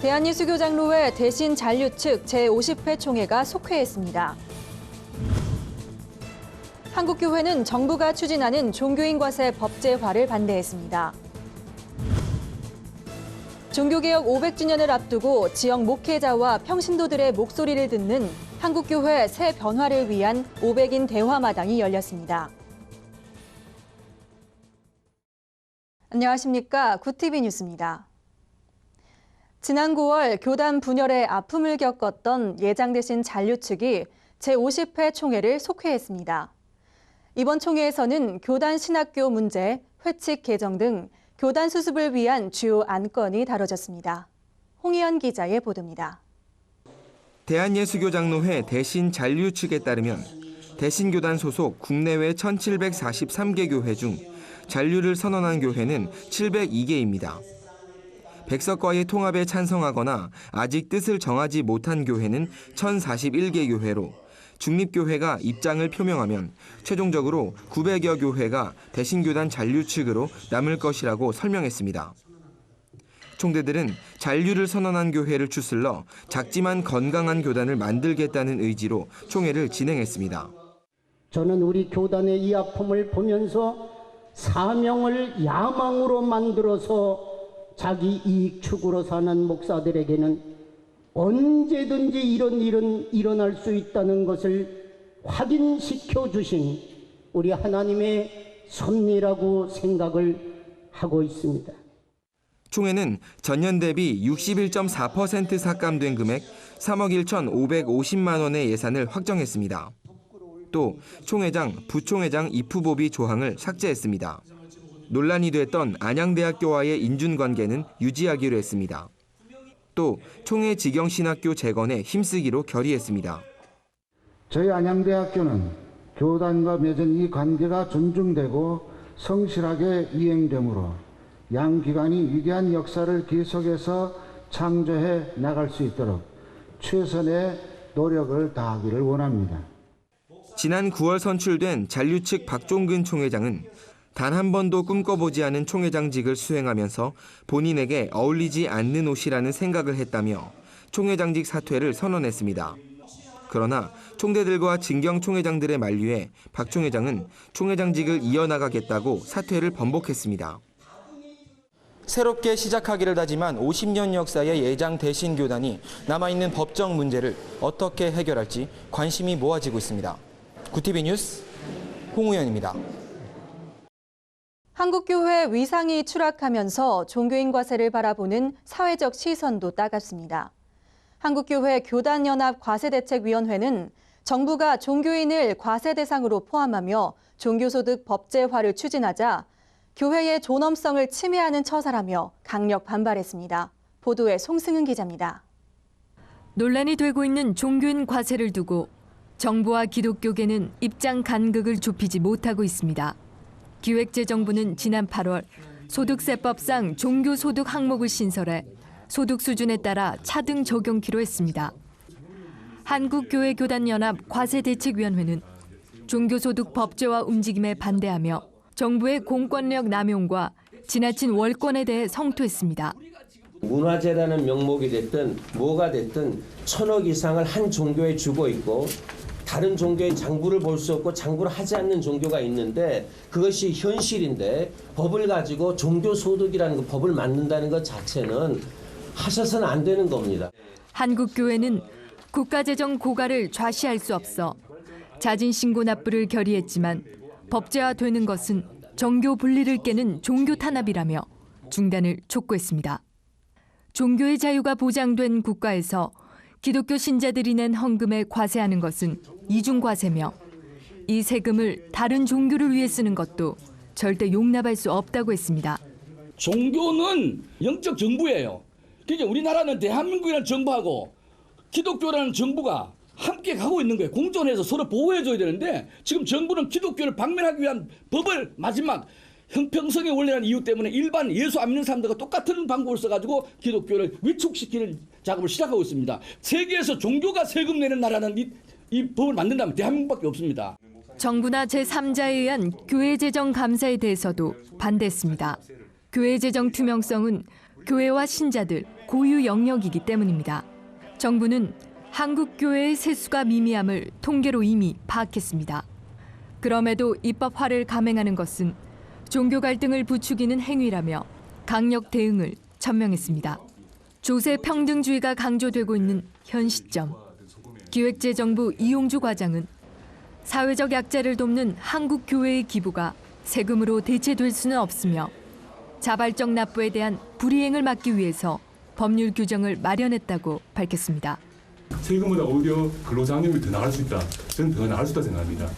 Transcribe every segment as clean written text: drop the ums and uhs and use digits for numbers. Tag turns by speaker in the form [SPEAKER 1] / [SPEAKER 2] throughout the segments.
[SPEAKER 1] 대한예수교장로회 대신 잔류 측 제50회 총회가 속회했습니다. 한국교회는 정부가 추진하는 종교인 과세 법제화를 반대했습니다. 종교개혁 500주년을 앞두고 지역 목회자와 평신도들의 목소리를 듣는 한국교회 새 변화를 위한 500인 대화마당이 열렸습니다. 안녕하십니까. 구TV 뉴스입니다. 지난 9월 교단 분열의 아픔을 겪었던 예장 대신 잔류 측이 제50회 총회를 속회했습니다. 이번 총회에서는 교단 신학교 문제, 회칙 개정 등 교단 수습을 위한 주요 안건이 다뤄졌습니다. 홍희연 기자의 보도입니다.
[SPEAKER 2] 대한예수교장로회 대신 잔류 측에 따르면 대신교단 소속 국내외 1,743개 교회 중 잔류를 선언한 교회는 702개입니다. 백석과의 통합에 찬성하거나 아직 뜻을 정하지 못한 교회는 1,041개 교회로 중립교회가 입장을 표명하면 최종적으로 900여 교회가 대신교단 잔류 측으로 남을 것이라고 설명했습니다. 총대들은 잔류를 선언한 교회를 추슬러 작지만 건강한 교단을 만들겠다는 의지로 총회를 진행했습니다.
[SPEAKER 3] 저는 우리 교단의 이 아픔을 보면서 사명을 야망으로 만들어서 자기 이익 추구로 사는 목사들에게는 언제든지 이런 일은 일어날 수 있다는 것을 확인시켜 주신 우리 하나님의 섭리라고 생각을 하고 있습니다.
[SPEAKER 2] 총회는 전년 대비 61.4% 삭감된 금액 3억 1,550만 원의 예산을 확정했습니다. 또 총회장, 부총회장 입후보비 조항을 삭제했습니다. 논란이 됐던 안양대학교와의 인준관계는 유지하기로 했습니다. 또 총회 직영신학교 재건에 힘쓰기로 결의했습니다.
[SPEAKER 4] 저희 안양대학교는 교단과 맺은 이 관계가 존중되고 성실하게 이행되므로 양 기관이 위대한 역사를 계속해서 창조해 나갈 수 있도록 최선의 노력을 다하기를 원합니다.
[SPEAKER 2] 지난 9월 선출된 잔류 측 박종근 총회장은 단 한 번도 꿈꿔보지 않은 총회장직을 수행하면서 본인에게 어울리지 않는 옷이라는 생각을 했다며 총회장직 사퇴를 선언했습니다. 그러나 총대들과 진경 총회장들의 만류에 박 총회장은 총회장직을 이어나가겠다고 사퇴를 번복했습니다. 새롭게 시작하기를 다짐한 50년 역사의 예장 대신 교단이 남아있는 법적 문제를 어떻게 해결할지 관심이 모아지고 있습니다. 구TV 뉴스 홍우연입니다.
[SPEAKER 1] 한국교회 위상이 추락하면서 종교인 과세를 바라보는 사회적 시선도 따갑습니다. 한국교회 교단연합 과세대책위원회는 정부가 종교인을 과세 대상으로 포함하며 종교소득 법제화를 추진하자 교회의 존엄성을 침해하는 처사라며 강력 반발했습니다. 보도에 송승은 기자입니다.
[SPEAKER 5] 논란이 되고 있는 종교인 과세를 두고 정부와 기독교계는 입장 간극을 좁히지 못하고 있습니다. 기획재정부는 지난 8월 소득세법상 종교소득 항목을 신설해 소득 수준에 따라 차등 적용키로 했습니다. 한국교회교단연합 과세대책위원회는 종교소득 법제화 움직임에 반대하며 정부의 공권력 남용과 지나친 월권에 대해 성토했습니다.
[SPEAKER 6] 문화재라는 명목이 됐든 뭐가 됐든 1,000억 이상을 한 종교에 주고 있고 다른 종교의 장부를 볼 수 없고 장부를 하지 않는 종교가 있는데 그것이 현실인데 법을 가지고 종교소득이라는 그 법을 만든다는 것 자체는 하셔서는 안 되는 겁니다.
[SPEAKER 5] 한국교회는 국가재정 고갈을 좌시할 수 없어 자진신고 납부를 결의했지만 법제화되는 것은 정교 분리를 깨는 종교 탄압이라며 중단을 촉구했습니다. 종교의 자유가 보장된 국가에서 기독교 신자들이 낸 헌금에 과세하는 것은 이중과세며 이 세금을 다른 종교를 위해 쓰는 것도 절대 용납할 수 없다고 했습니다.
[SPEAKER 7] 종교는 영적 정부예요. 그러니까 우리나라는 대한민국이라는 정부하고 기독교라는 정부가 함께 가고 있는 거예요. 공존해서 서로 보호해줘야 되는데 지금 정부는 기독교를 박멸하기 위한 법을 마지막 형평성의 원리라는 이유 때문에 일반 예수 안 믿는 사람들과 똑같은 방법을 써가지고 기독교를 위축시키는 작업을 시작하고 있습니다. 세계에서 종교가 세금 내는 나라는 이 법을 만든다면 대한민국밖에 없습니다.
[SPEAKER 5] 정부나 제3자에 의한 교회 재정 감사에 대해서도 반대했습니다. 교회 재정 투명성은 교회와 신자들 고유 영역이기 때문입니다. 정부는 한국 교회의 세수가 미미함을 통계로 이미 파악했습니다. 그럼에도 입법화를 감행하는 것은 종교 갈등을 부추기는 행위라며 강력 대응을 천명했습니다. 조세 평등주의가 강조되고 있는 현 시점, 기획재정부 이용주 과장은 사회적 약자를 돕는 한국 교회의 기부가 세금으로 대체될 수는 없으며 자발적 납부에 대한 불이행을 막기 위해서 법률 규정을 마련했다고 밝혔습니다.
[SPEAKER 8] 세금보다 오히려 근로장려금이 더 나을 수 있다. 저는 더 나을 수 있다고 생각합니다.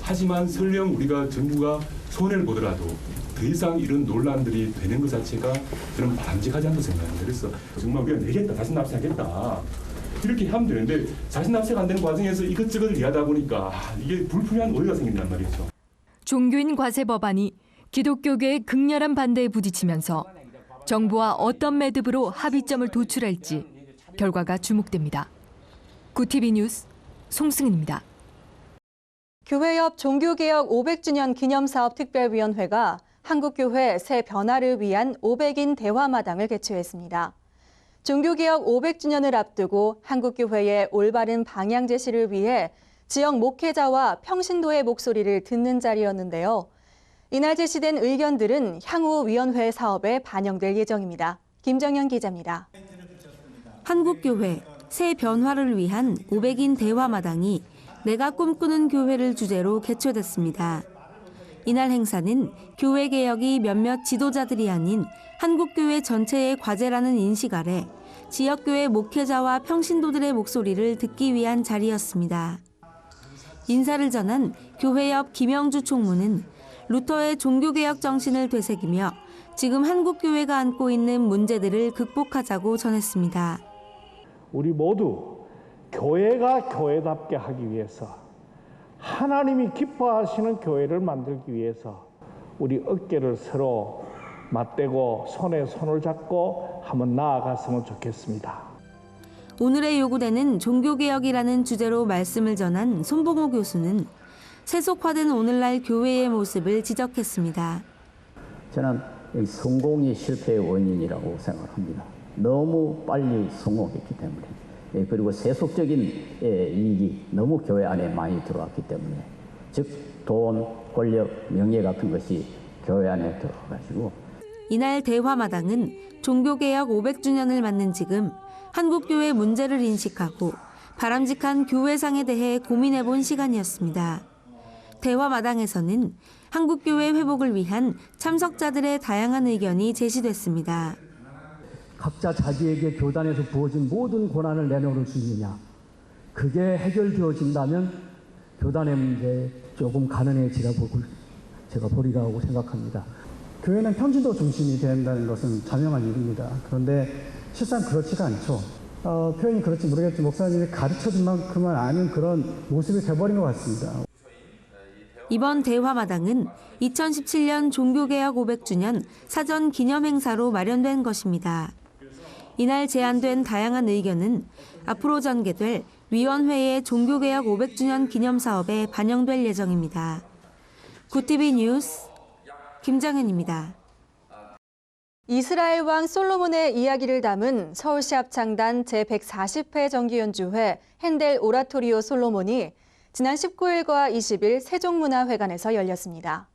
[SPEAKER 8] 하지만 설령 우리가 정부가 손해를 보더라도 더 이상 이런 논란들이 되는 것 자체가 저는 바람직하지 않다고 생각합니다. 그래서 정말 우리가 내겠다, 자신 납세하겠다. 이렇게 하면 되는데 자신 납세가 안 되는 과정에서 이것저것 이해하다 보니까 이게 불필요한 오해가 생긴단 말이죠.
[SPEAKER 5] 종교인 과세 법안이 기독교계의 극렬한 반대에 부딪히면서 정부와 어떤 매듭으로 합의점을 도출할지 결과가 주목됩니다. 구티비 뉴스 송승은입니다.
[SPEAKER 1] 교회협 종교개혁 500주년 기념사업 특별위원회가 한국교회 새 변화를 위한 500인 대화마당을 개최했습니다. 종교개혁 500주년을 앞두고 한국교회의 올바른 방향 제시를 위해 지역 목회자와 평신도의 목소리를 듣는 자리였는데요. 이날 제시된 의견들은 향후 위원회 사업에 반영될 예정입니다. 김정현 기자입니다.
[SPEAKER 9] 한국교회 새 변화를 위한 500인 대화마당이 내가 꿈꾸는 교회를 주제로 개최됐습니다. 이날 행사는 교회 개혁이 몇몇 지도자들이 아닌 한국교회 전체의 과제라는 인식 아래 지역교회 목회자와 평신도들의 목소리를 듣기 위한 자리였습니다. 인사를 전한 교회협 김영주 총무는 루터의 종교개혁 정신을 되새기며 지금 한국교회가 안고 있는 문제들을 극복하자고 전했습니다.
[SPEAKER 10] 우리 모두 교회가 교회답게 하기 위해서 하나님이 기뻐하시는 교회를 만들기 위해서 우리 어깨를 서로 맞대고 손에 손을 잡고 한번 나아갔으면 좋겠습니다.
[SPEAKER 9] 오늘의 요구되는 종교개혁이라는 주제로 말씀을 전한 손봉호 교수는 세속화된 오늘날 교회의 모습을 지적했습니다.
[SPEAKER 11] 저는 성공이 실패의 원인이라고 생각합니다. 너무 빨리 성공했기 때문에 그리고 세속적인 이익이 너무 교회 안에 많이 들어왔기 때문에 즉 돈, 권력, 명예 같은 것이 교회 안에 들어가지고
[SPEAKER 9] 이날 대화마당은 종교개혁 500주년을 맞는 지금 한국교회 문제를 인식하고 바람직한 교회상에 대해 고민해본 시간이었습니다. 대화마당에서는 한국교회 회복을 위한 참석자들의 다양한 의견이 제시됐습니다.
[SPEAKER 12] 각자 자기에게 교단에서 부어진 모든 권한을 내놓을 수 있느냐. 그게 해결되어진다면 교단의 문제 조금 가능해지라고 제가 보리라고 생각합니다.
[SPEAKER 13] 교회는 평신도 중심이 된다는 것은 자명한 일입니다. 그런데 실상 그렇지가 않죠. 표현이 그렇지 모르겠지만 목사님이 가르쳐준 만큼은 아닌 그런 모습이 돼버린 것 같습니다.
[SPEAKER 9] 이번 대화마당은 2017년 종교개혁 500주년 사전 기념행사로 마련된 것입니다. 이날 제안된 다양한 의견은 앞으로 전개될 위원회의 종교개혁 500주년 기념사업에 반영될 예정입니다. 구티비 뉴스 김장현입니다.
[SPEAKER 1] 이스라엘 왕 솔로몬의 이야기를 담은 서울시 합창단 제140회 정기연주회 핸델 오라토리오 솔로몬이 지난 19일과 20일 세종문화회관에서 열렸습니다.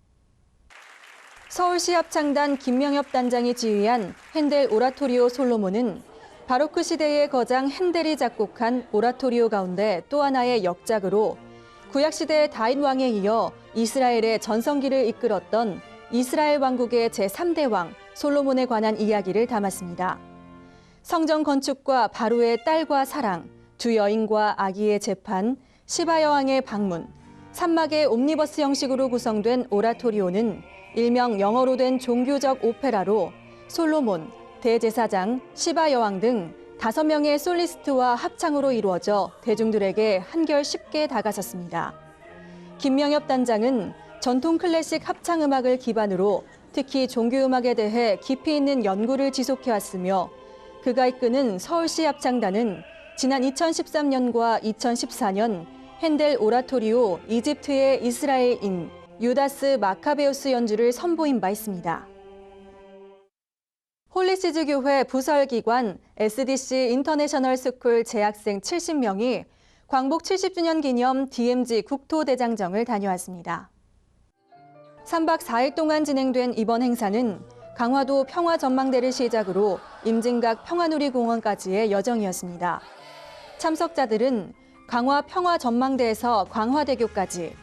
[SPEAKER 1] 서울시 합창단 김명엽 단장이 지휘한 핸델 오라토리오 솔로몬은 바로크 시대의 거장 핸델이 작곡한 오라토리오 가운데 또 하나의 역작으로 구약시대 다윗 왕에 이어 이스라엘의 전성기를 이끌었던 이스라엘 왕국의 제3대 왕 솔로몬에 관한 이야기를 담았습니다. 성전 건축과 바로의 딸과 사랑, 두 여인과 아기의 재판, 시바 여왕의 방문, 산막의 옴니버스 형식으로 구성된 오라토리오는 일명 영어로 된 종교적 오페라로 솔로몬, 대제사장, 시바 여왕 등 5명의 솔리스트와 합창으로 이루어져 대중들에게 한결 쉽게 다가섰습니다. 김명엽 단장은 전통 클래식 합창음악을 기반으로 특히 종교음악에 대해 깊이 있는 연구를 지속해왔으며 그가 이끄는 서울시 합창단은 지난 2013년과 2014년 핸델 오라토리오 이집트의 이스라엘인 유다스 마카베우스 연주를 선보인 바 있습니다. 홀리시즈 교회 부설기관 SDC 인터내셔널 스쿨 재학생 70명이 광복 70주년 기념 DMZ 국토대장정을 다녀왔습니다. 3박 4일 동안 진행된 이번 행사는 강화도 평화전망대를 시작으로 임진각 평화누리공원까지의 여정이었습니다. 참석자들은 강화 평화전망대에서 광화대교까지,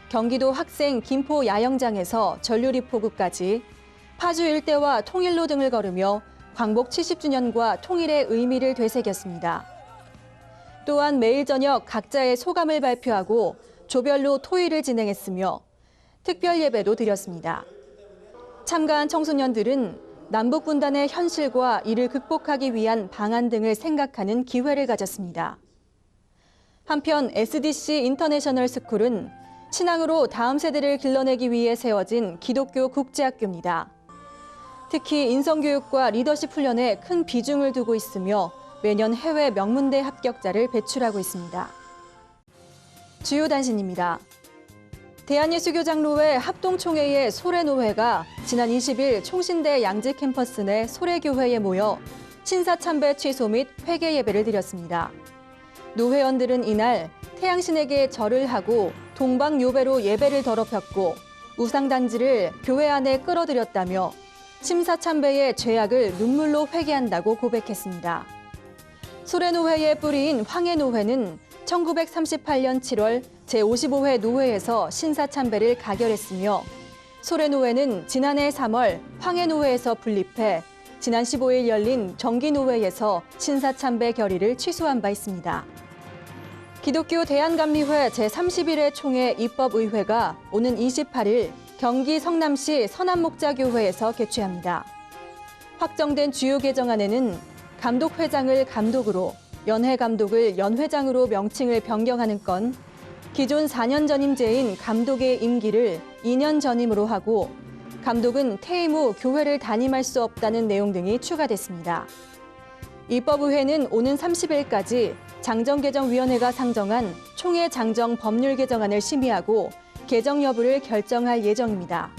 [SPEAKER 1] 경기도 학생 김포 야영장에서 전류리포구까지, 파주 일대와 통일로 등을 걸으며 광복 70주년과 통일의 의미를 되새겼습니다. 또한 매일 저녁 각자의 소감을 발표하고 조별로 토의를 진행했으며 특별 예배도 드렸습니다. 참가한 청소년들은 남북분단의 현실과 이를 극복하기 위한 방안 등을 생각하는 기회를 가졌습니다. 한편 SDC 인터내셔널 스쿨은 신앙으로 다음 세대를 길러내기 위해 세워진 기독교 국제학교입니다. 특히 인성교육과 리더십 훈련에 큰 비중을 두고 있으며 매년 해외 명문대 합격자를 배출하고 있습니다. 주요 단신입니다. 대한예수교장로회 합동총회의 소래노회가 지난 20일 총신대 양지 캠퍼스 내 소래교회에 모여 신사참배 취소 및 회개 예배를 드렸습니다. 노회원들은 이날 태양신에게 절을 하고 동방요배로 예배를 더럽혔고 우상단지를 교회 안에 끌어들였다며 심사참배의 죄악을 눈물로 회개한다고 고백했습니다. 소래노회의 뿌리인 황해노회는 1938년 7월 제55회 노회에서 신사참배를 가결했으며 소래노회는 지난해 3월 황해노회에서 분립해 지난 15일 열린 정기노회에서 신사참배 결의를 취소한 바 있습니다. 기독교 대한감리회 제31회 총회 입법의회가 오는 28일 경기 성남시 선한목자교회에서 개최합니다. 확정된 주요 개정안에는 감독회장을 감독으로, 연회감독을 연회장으로 명칭을 변경하는 건, 기존 4년 전임제인 감독의 임기를 2년 전임으로 하고 감독은 퇴임 후 교회를 담임할 수 없다는 내용 등이 추가됐습니다. 입법의회는 오는 30일까지 장정개정위원회가 상정한 총회 장정 법률 개정안을 심의하고 개정 여부를 결정할 예정입니다.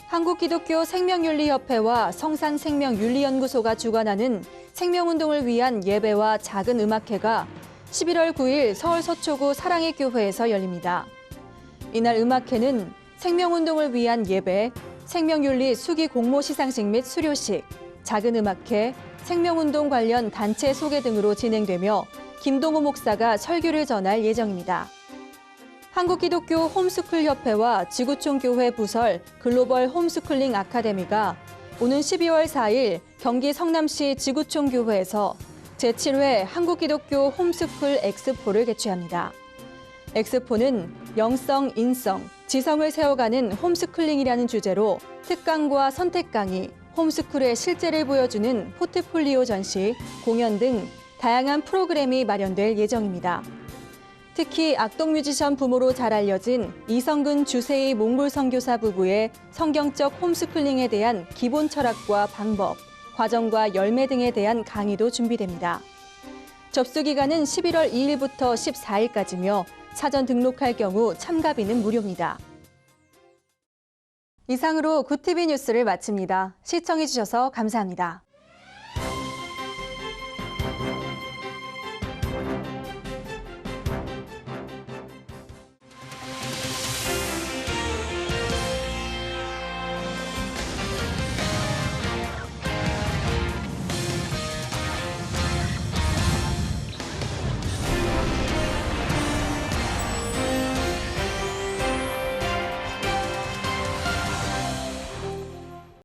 [SPEAKER 1] 한국기독교 생명윤리협회와 성산생명윤리연구소가 주관하는 생명운동을 위한 예배와 작은 음악회가 11월 9일 서울 서초구 사랑의 교회에서 열립니다. 이날 음악회는 생명운동을 위한 예배, 생명윤리 수기 공모 시상식 및 수료식, 작은 음악회, 생명운동 관련 단체 소개 등으로 진행되며 김동호 목사가 설교를 전할 예정입니다. 한국기독교 홈스쿨협회와 지구촌교회 부설 글로벌 홈스쿨링 아카데미가 오는 12월 4일 경기 성남시 지구촌교회에서 제7회 한국기독교 홈스쿨 엑스포를 개최합니다. 엑스포는 영성, 인성, 지성을 세워가는 홈스쿨링이라는 주제로 특강과 선택 강의, 홈스쿨의 실제를 보여주는 포트폴리오 전시, 공연 등 다양한 프로그램이 마련될 예정입니다. 특히 악동 뮤지션 부모로 잘 알려진 이성근 주세희 몽골 선교사 부부의 성경적 홈스쿨링에 대한 기본 철학과 방법, 과정과 열매 등에 대한 강의도 준비됩니다. 접수 기간은 11월 2일부터 14일까지며 사전 등록할 경우 참가비는 무료입니다. 이상으로 굿TV 뉴스를 마칩니다. 시청해주셔서 감사합니다.